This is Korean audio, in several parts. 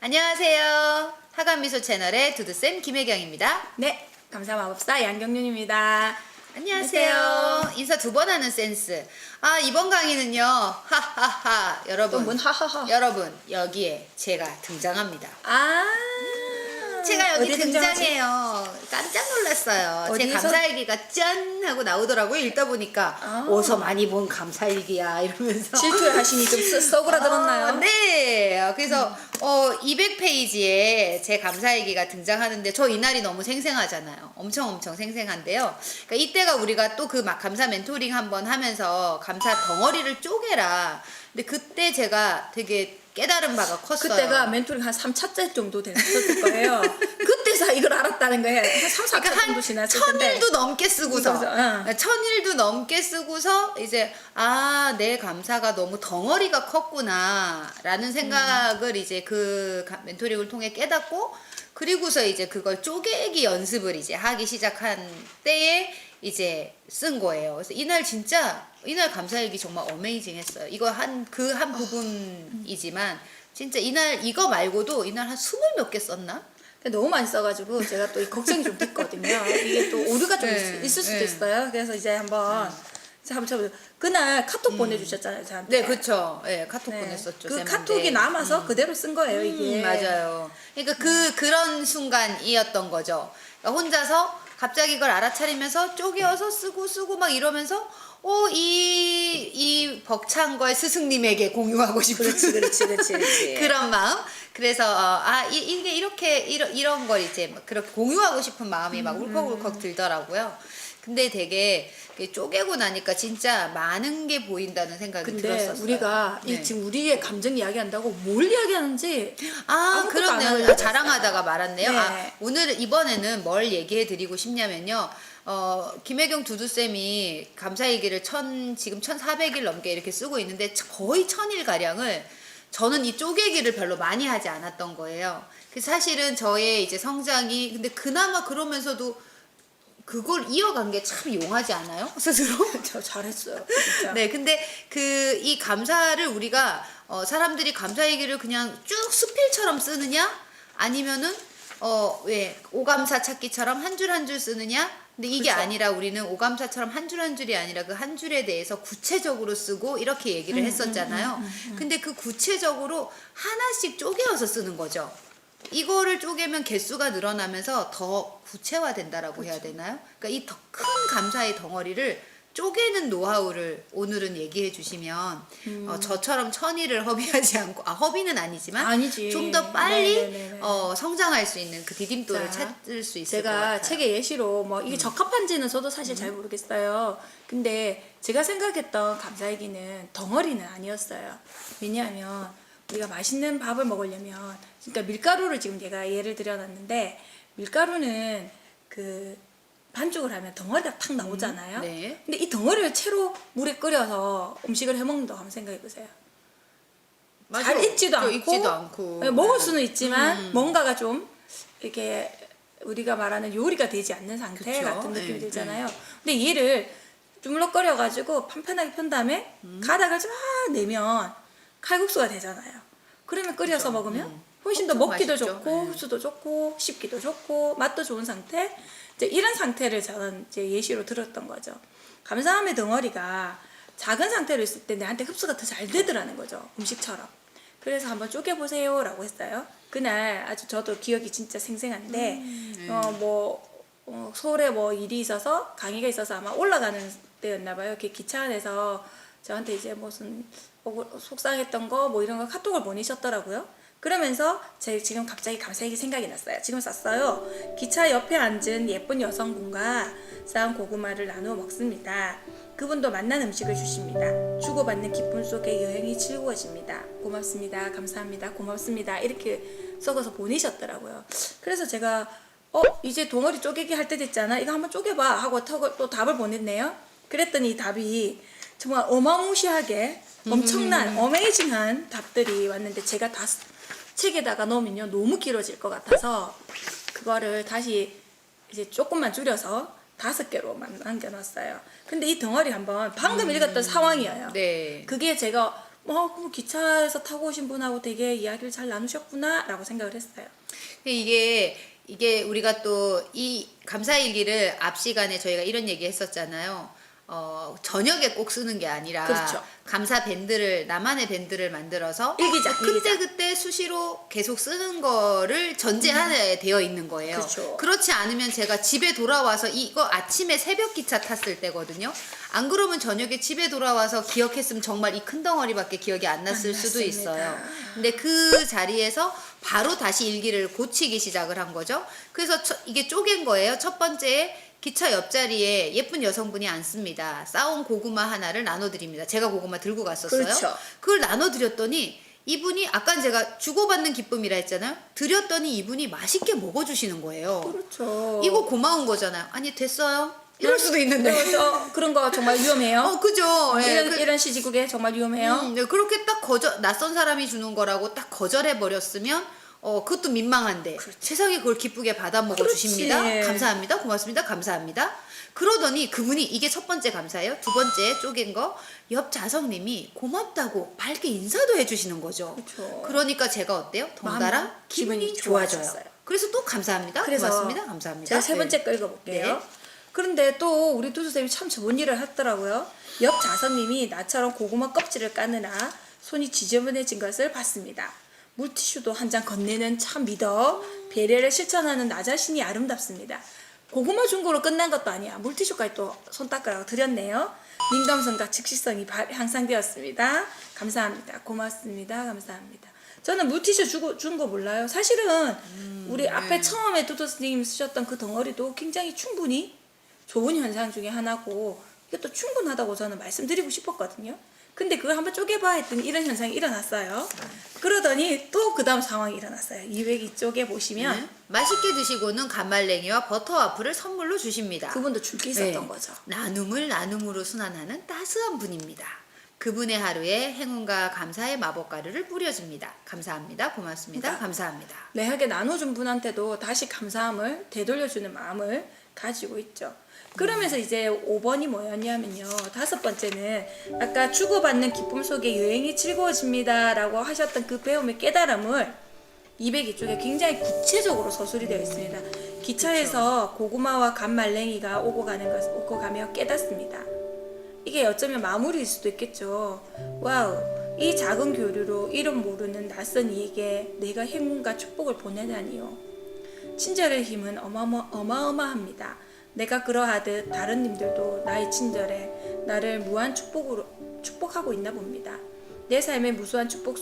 안녕하세요. 하관미소 채널의 두두쌤 김혜경입니다. 네, 감사마법사 양경윤입니다. 안녕하세요. 인사 두 번 하는 센스. 이번 강의는요. 하하하. 여러분. 뭔 하하하. 여러분, 여기에 제가 등장합니다. 제가 여기 등장해요. 깜짝 놀랐어요. 제 어디서? 감사일기가 짠 하고 나오더라고요. 읽다 보니까 어디서 많이 본 감사일기야 이러면서 질투의 하심이 좀 써그라들었나요? 네. 그래서 200페이지에 제 감사일기가 등장하는데 저 이날이 너무 생생하잖아요. 엄청 생생한데요. 그러니까 이때가 우리가 또 그 막 감사 멘토링 한번 하면서 감사 덩어리를 쪼개라. 근데 그때 제가 되게 깨달은 바가 컸어요. 그때가 멘토링 한 3차째 정도 됐을 거예요. 그때서 이걸 알았다는 거예요. 한 3, 4차 그러니까 정도 지났을 텐데. 1000일도 넘게 쓰고서 그래서, 1000일도 넘게 쓰고서 이제 내 감사가 너무 덩어리가 컸구나 라는 생각을 이제 그 멘토링을 통해 깨닫고, 그리고서 이제 그걸 쪼개기 연습을 이제 하기 시작한 때에 이제 쓴 거예요. 그래서 이날 감사일기 정말 어메이징했어요. 이거 한 부분이지만 진짜 이날 이거 말고도 이날 한 20몇 개 썼나? 너무 많이 써가지고 제가 또 걱정이 좀 됐거든요. 이게 또 오류가 좀 있을 수도 있어요. 그래서 이제 한번 쳐보세요. 그날 카톡 보내주셨잖아요, 저한테. 네, 그렇죠. 네, 카톡 보냈었죠. 그 쌤한테. 카톡이 남아서 그대로 쓴 거예요, 이게. 맞아요. 그러니까 그런 순간이었던 거죠. 그러니까 혼자서 갑자기 이걸 알아차리면서 쪼개어서 쓰고 막 이러면서 이 벅찬 걸 스승님에게 공유하고 싶은 그렇지. 그런 마음. 그래서 이게 이런 걸 이제 막 그렇게 공유하고 싶은 마음이 막 울컥울컥 들더라고요. 근데 되게 쪼개고 나니까 진짜 많은 게 보인다는 생각이 들었었어요. 근데 우리가 네. 지금 우리의 감정 이야기한다고 뭘 이야기하는지 그렇네요. 자랑하다가 말았네요. 네. 이번에는 뭘 얘기해 드리고 싶냐면요. 김혜경 두두쌤이 감사일기를 지금 1400일 넘게 이렇게 쓰고 있는데 거의 1000일 가량을 저는 이 쪼개기를 별로 많이 하지 않았던 거예요. 그래서 사실은 저의 이제 성장이, 근데 그나마 그러면서도 그걸 이어간 게 참 용하지 않아요? 스스로? 저 잘했어요, 진짜. 네, 근데 이 감사를 우리가 사람들이 감사일기를 그냥 쭉 수필처럼 쓰느냐, 아니면은 오감사 찾기처럼 한 줄 한 줄 쓰느냐. 근데 이게 그렇죠. 아니라 우리는 오감사처럼 한 줄 한 줄이 아니라 그 한 줄에 대해서 구체적으로 쓰고 이렇게 얘기를 했었잖아요. 근데 그 구체적으로 하나씩 쪼개어서 쓰는 거죠. 이거를 쪼개면 개수가 늘어나면서 더 구체화된다라고 해야 되나요? 그러니까 이 더 큰 감사의 덩어리를 쪼개는 노하우를 오늘은 얘기해 주시면 저처럼 1000일을 허비하지 않고, 허비는 아니지만 아니지. 좀 더 빨리 네네네네. 성장할 수 있는 그 디딤돌을 자, 찾을 수 있을 것 제가 같아요. 책의 예시로 뭐 이게 적합한지는 저도 사실 잘 모르겠어요. 근데 제가 생각했던 감사일기는 덩어리는 아니었어요. 왜냐하면 우리가 맛있는 밥을 먹으려면, 그러니까 밀가루를 지금 제가 예를 들어놨는데, 밀가루는 그 반죽을 하면 덩어리가 탁 나오잖아요. 네. 근데 이 덩어리를 채로 물에 끓여서 음식을 해먹는다고 한번 생각해 보세요. 잘 익지도 않고, 네, 먹을 수는 있지만 뭔가가 좀 이렇게 우리가 말하는 요리가 되지 않는 상태 그쵸? 같은 느낌이 네, 들잖아요. 근데 얘를 주물럭거려 가지고 판판하게 편 다음에 가닥을 쫙 내면 칼국수가 되잖아요. 그러면 끓여서 먹으면 훨씬 더 엄청 먹기도 맛있죠. 좋고 네. 흡수도 좋고 씹기도 좋고 맛도 좋은 상태. 이제 이런 상태를 저는 이제 예시로 들었던 거죠. 감사함의 덩어리가 작은 상태로 있을 때 내한테 흡수가 더 잘 되더라는 거죠. 음식처럼. 그래서 한번 쪼개보세요 라고 했어요. 그날 아주 저도 기억이 진짜 생생한데 서울에 뭐 일이 있어서 강의가 있어서 아마 올라가는 때였나 봐요. 이렇게 기차 안에서 저한테 이제 무슨 속상했던 거 뭐 이런 거 카톡을 보내셨더라고요. 그러면서 제 지금 갑자기 감사일기 생각이 났어요. 지금 썼어요. 기차 옆에 앉은 예쁜 여성분과 싸운 고구마를 나누어 먹습니다. 그분도 맛난 음식을 주십니다. 주고받는 기쁨 속에 여행이 즐거워집니다. 고맙습니다. 감사합니다. 고맙습니다. 이렇게 써서 보내셨더라고요. 그래서 제가 이제 덩어리 쪼개기 할 때 됐잖아. 이거 한번 쪼개봐 하고 또 답을 보냈네요. 그랬더니 이 답이 정말 어마무시하게 엄청난 어메이징한 답들이 왔는데, 제가 다 책에다가 넣으면요 너무 길어질 것 같아서 그거를 다시 이제 조금만 줄여서 5개로만 남겨놨어요. 근데 이 덩어리 한번 방금 읽었던 상황이에요. 네. 그게 제가 뭐 기차에서 타고 오신 분하고 되게 이야기를 잘 나누셨구나라고 생각을 했어요. 근데 이게 우리가 또 이 감사일기를 앞 시간에 저희가 이런 얘기 했었잖아요. 저녁에 꼭 쓰는 게 아니라 그렇죠. 감사 밴드를 나만의 밴드를 만들어서 일기장. 그때 수시로 계속 쓰는 거를 전제하에 되어 있는 거예요. 그렇죠. 그렇지 않으면 제가 집에 돌아와서 이거 아침에 새벽 기차 탔을 때거든요. 안 그러면 저녁에 집에 돌아와서 기억했으면 정말 이 큰 덩어리밖에 기억이 안 났을 수도 났습니다. 있어요. 근데 그 자리에서 바로 다시 일기를 고치기 시작을 한 거죠. 그래서 이게 쪼갠 거예요. 첫 번째, 기차 옆자리에 예쁜 여성분이 앉습니다. 싸온 고구마 하나를 나눠드립니다. 제가 고구마 들고 갔었어요. 그렇죠. 그걸 나눠드렸더니 이분이 아까 제가 주고받는 기쁨이라 했잖아요. 드렸더니 이분이 맛있게 먹어주시는 거예요. 그렇죠. 이거 고마운 거잖아요. 아니 됐어요. 이럴 수도 있는데. 그런 거 정말 위험해요. 그죠. 예, 이런 시지국에 정말 위험해요. 네, 그렇게 딱 낯선 사람이 주는 거라고 딱 거절해 버렸으면 그것도 민망한데 세상에 그걸 기쁘게 받아 먹어 그렇지. 주십니다. 감사합니다. 고맙습니다. 감사합니다. 그러더니 그분이 이게 첫 번째 감사예요. 두 번째 쪼갠 거 옆 자성님이 고맙다고 밝게 인사도 해주시는 거죠. 그렇죠. 그러니까 제가 어때요? 덩달아 마음, 기분이 기분이 좋아져요. 좋아졌어요. 그래서 또 감사합니다. 그래서 고맙습니다. 감사합니다. 제가 세 네. 번째 거 읽어볼게요. 네. 그런데 또 우리 두수쌤이 참 좋은 일을 했더라고요. 옆 자선님이 나처럼 고구마 껍질을 까느라 손이 지저분해진 것을 봤습니다. 물티슈도 한 장 건네는 참 믿어 배려를 실천하는 나 자신이 아름답습니다. 고구마 준 거로 끝난 것도 아니야. 물티슈까지 또 손 닦으라고 드렸네요. 민감성과 즉시성이 향상되었습니다. 감사합니다. 고맙습니다. 감사합니다. 저는 물티슈 준 거 몰라요. 사실은 우리 앞에 처음에 두두스님 쓰셨던 그 덩어리도 굉장히 충분히 좋은 현상 중에 하나고 이것도 충분하다고 저는 말씀드리고 싶었거든요. 근데 그걸 한번 쪼개봐 했더니 이런 현상이 일어났어요. 그러더니 또 그 다음 상황이 일어났어요. 202쪽에 보시면 네. 맛있게 드시고는 간말랭이와 버터 와플을 선물로 주십니다. 그분도 줄 게 있었던 네. 거죠. 나눔을 나눔으로 순환하는 따스한 분입니다. 그분의 하루에 행운과 감사의 마법가루를 뿌려줍니다. 감사합니다. 고맙습니다. 감사합니다. 매하게 나눠준 분한테도 다시 감사함을 되돌려주는 마음을 가지고 있죠. 그러면서 이제 5번이 뭐였냐면요. 5번째는 아까 주고받는 기쁨 속에 여행이 즐거워집니다 라고 하셨던 그 배움의 깨달음을 202쪽에 굉장히 구체적으로 서술이 되어 있습니다. 기차에서 고구마와 간말랭이가 오고 가며 깨닫습니다. 이게 어쩌면 마무리일 수도 있겠죠. 와우, 이 작은 교류로 이름 모르는 낯선 이에게 내가 행운과 축복을 보내다니요. 친절의 힘은 어마어마합니다. 내가 그러하듯 다른 님들도 나의 친절에 나를 무한 축복하고 있나 봅니다. 내 삶의 무수한 축복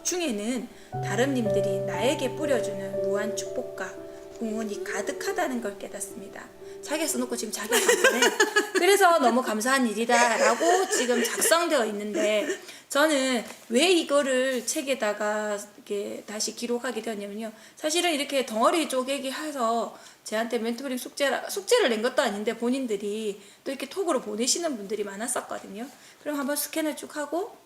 중에는 다른 님들이 나에게 뿌려주는 무한 축복과 응원이 가득하다는 걸 깨닫습니다. 자기가 써놓고 지금 자기가 답변해. 그래서 너무 감사한 일이다라고 지금 작성되어 있는데 저는 왜 이거를 책에다가 이렇게 다시 기록하게 되었냐면요. 사실은 이렇게 덩어리 쪼개기 해서 제한테 멘토링 숙제를 낸 것도 아닌데 본인들이 또 이렇게 톡으로 보내시는 분들이 많았었거든요. 그럼 한번 스캔을 쭉 하고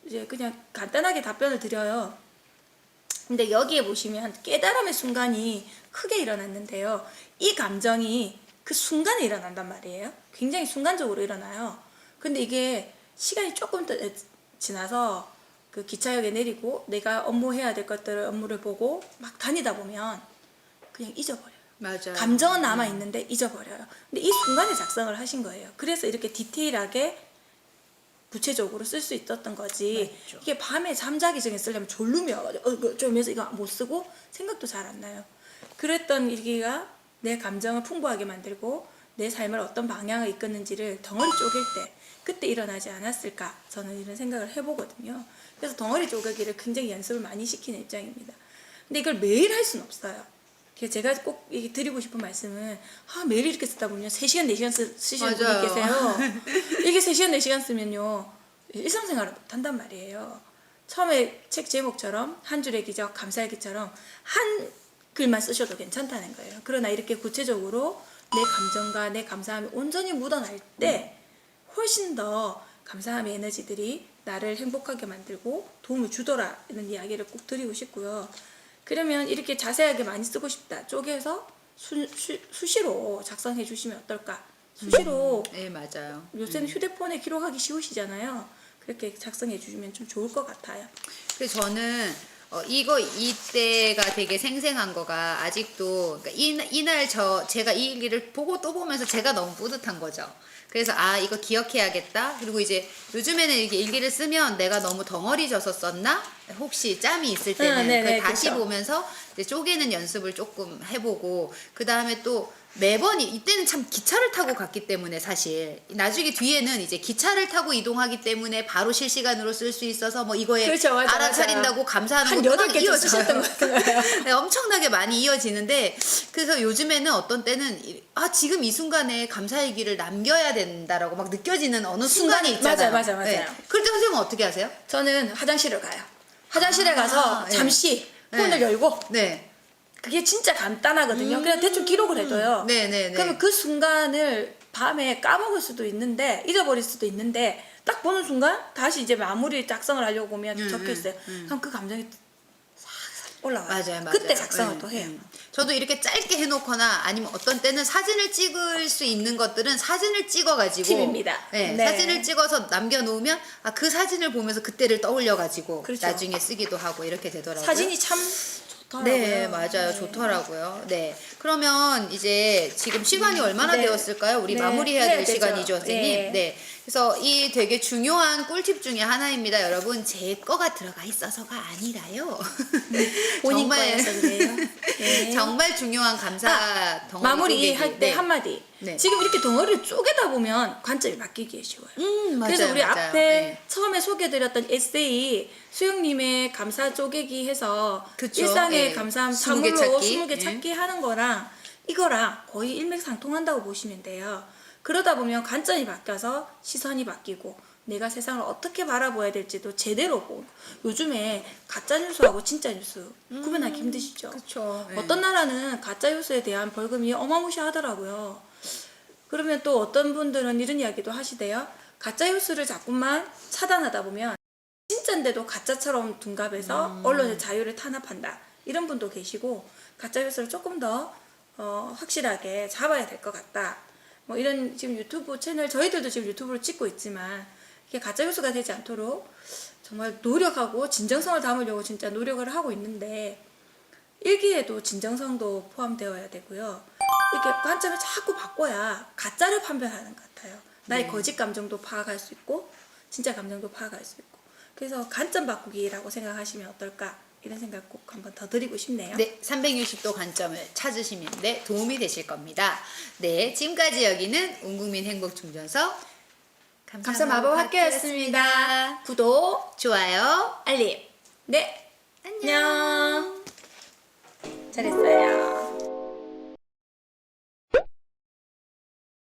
이제 그냥 간단하게 답변을 드려요. 근데 여기에 보시면 깨달음의 순간이 크게 일어났는데요. 이 감정이 그 순간에 일어난단 말이에요. 굉장히 순간적으로 일어나요. 근데 이게 시간이 조금 더 지나서 그 기차역에 내리고 내가 업무해야 될 업무를 보고 막 다니다 보면 그냥 잊어버려요. 맞아요. 감정은 남아있는데 잊어버려요. 근데 이 순간에 작성을 하신 거예요. 그래서 이렇게 디테일하게 구체적으로 쓸 수 있었던 거지. 맞죠. 이게 밤에 잠자기 전에 쓰려면 졸음이 와가지고 쫄면서 이거 못 쓰고 생각도 잘 안 나요. 그랬던 일기가 내 감정을 풍부하게 만들고 내 삶을 어떤 방향을 이끄는지를 덩어리 쪼갤 때 그때 일어나지 않았을까 저는 이런 생각을 해보거든요. 그래서 덩어리 쪼개기를 굉장히 연습을 많이 시키는 입장입니다. 근데 이걸 매일 할 수는 없어요. 제가 꼭 드리고 싶은 말씀은 매일 이렇게 쓰다 보면 3시간, 4시간 쓰시는 분이 계세요. 이게 3시간, 4시간 쓰면요. 일상생활을 못한단 말이에요. 처음에 책 제목처럼 한 줄의 기적, 감사의 기처럼 한 글만 쓰셔도 괜찮다는 거예요. 그러나 이렇게 구체적으로 내 감정과 내 감사함이 온전히 묻어날 때 훨씬 더 감사함의 에너지들이 나를 행복하게 만들고 도움을 주더라는 이야기를 꼭 드리고 싶고요. 그러면 이렇게 자세하게 많이 쓰고 싶다. 쪼개서 수시로 작성해 주시면 어떨까? 수시로 네, 맞아요. 요새는 휴대폰에 기록하기 쉬우시잖아요. 그렇게 작성해 주시면 좀 좋을 것 같아요. 그래서 저는 이때가 되게 생생한 거가 아직도 그러니까 이날 제가 이 일기를 보고 또 보면서 제가 너무 뿌듯한 거죠. 그래서 이거 기억해야겠다. 그리고 이제 요즘에는 이렇게 일기를 쓰면 내가 너무 덩어리져서 썼나? 혹시 짬이 있을 때는 네네, 그걸 다시 그쵸. 보면서 이제 쪼개는 연습을 조금 해보고 그 다음에 또 매번 이때는 참 기차를 타고 갔기 때문에 사실 나중에 뒤에는 이제 기차를 타고 이동하기 때문에 바로 실시간으로 쓸 수 있어서 뭐 이거에 그렇죠, 맞아, 알아차린다고 감사하는 한 것도 8개 좀 쓰셨던 것 같아요. 네, 엄청나게 많이 이어지는데 그래서 요즘에는 어떤 때는 지금 이 순간에 감사일기를 남겨야 된다라고 막 느껴지는 어느 순간이 있잖아요. 맞아요. 그럴 때 선생님은 어떻게 하세요? 저는 화장실을 가요. 화장실에 가서 네. 잠시 폰을 네. 열고 네. 그게 진짜 간단하거든요. 그냥 대충 기록을 해둬요. 네네네. 그러면 그 순간을 밤에 까먹을 수도 있는데 잊어버릴 수도 있는데 딱 보는 순간 다시 이제 마무리 작성을 하려고 보면 적혀 있어요. 그럼 그 감정이 싹싹 올라와요. 맞아요. 그때 작성을 또 해요. 저도 이렇게 짧게 해놓거나 아니면 어떤 때는 사진을 찍을 수 있는 것들은 사진을 찍어가지고 팁입니다. 네, 네. 사진을 찍어서 남겨놓으면 그 사진을 보면서 그때를 떠올려가지고 그렇죠. 나중에 쓰기도 하고 이렇게 되더라고요. 사진이 참 좋더라고요. 네, 맞아요. 좋더라고요. 네. 그러면 이제 지금 시간이 얼마나 네. 되었을까요? 우리 네, 마무리해야 해야 될 되죠. 시간이죠, 선생님. 예. 네. 그래서 이 되게 중요한 꿀팁 중에 하나입니다, 여러분. 제 거가 들어가 있어서가 아니라요. 본인 거여서 그래요. 네. 정말 중요한 감사 덩어리 마무리 쪼개기. 할 때 네. 한마디. 네. 지금 이렇게 덩어리를 쪼개다 보면 관점이 바뀌기 쉬워요. 맞아요, 그래서 우리 맞아요. 앞에 네. 처음에 소개해드렸던 에세이 수영님의 감사 쪼개기 해서 그쵸. 일상의 예. 감사함 20개 사물로 찾기. 20개 찾기 하는 거랑 이거랑 거의 일맥상통한다고 보시면 돼요. 그러다 보면 관점이 바뀌어서 시선이 바뀌고 내가 세상을 어떻게 바라봐야 될지도 제대로 보고 요즘에 가짜뉴스하고 진짜뉴스 구분하기 힘드시죠? 그쵸. 예. 어떤 나라는 가짜뉴스에 대한 벌금이 어마무시하더라고요. 그러면 또 어떤 분들은 이런 이야기도 하시대요. 가짜뉴스를 자꾸만 차단하다 보면 진짜인데도 가짜처럼 둔갑해서 언론의 자유를 탄압한다. 이런 분도 계시고 가짜뉴스를 조금 더 확실하게 잡아야 될 것 같다. 뭐 이런 지금 유튜브 채널 저희들도 지금 유튜브를 찍고 있지만 이게 가짜뉴스가 되지 않도록 정말 노력하고 진정성을 담으려고 진짜 노력을 하고 있는데 일기에도 진정성도 포함되어야 되고요. 이렇게 관점을 자꾸 바꿔야 가짜를 판별하는 것 같아요. 나의 거짓 감정도 파악할 수 있고 진짜 감정도 파악할 수 있고 그래서 관점 바꾸기라고 생각하시면 어떨까 이런 생각 꼭 한번 더 드리고 싶네요. 네, 360도 관점을 찾으시면 도움이 되실 겁니다. 네, 지금까지 여기는 온국민 행복충전소 감사 마법 학교였습니다. 구독, 좋아요. 알림. 네, 안녕. 잘했어요.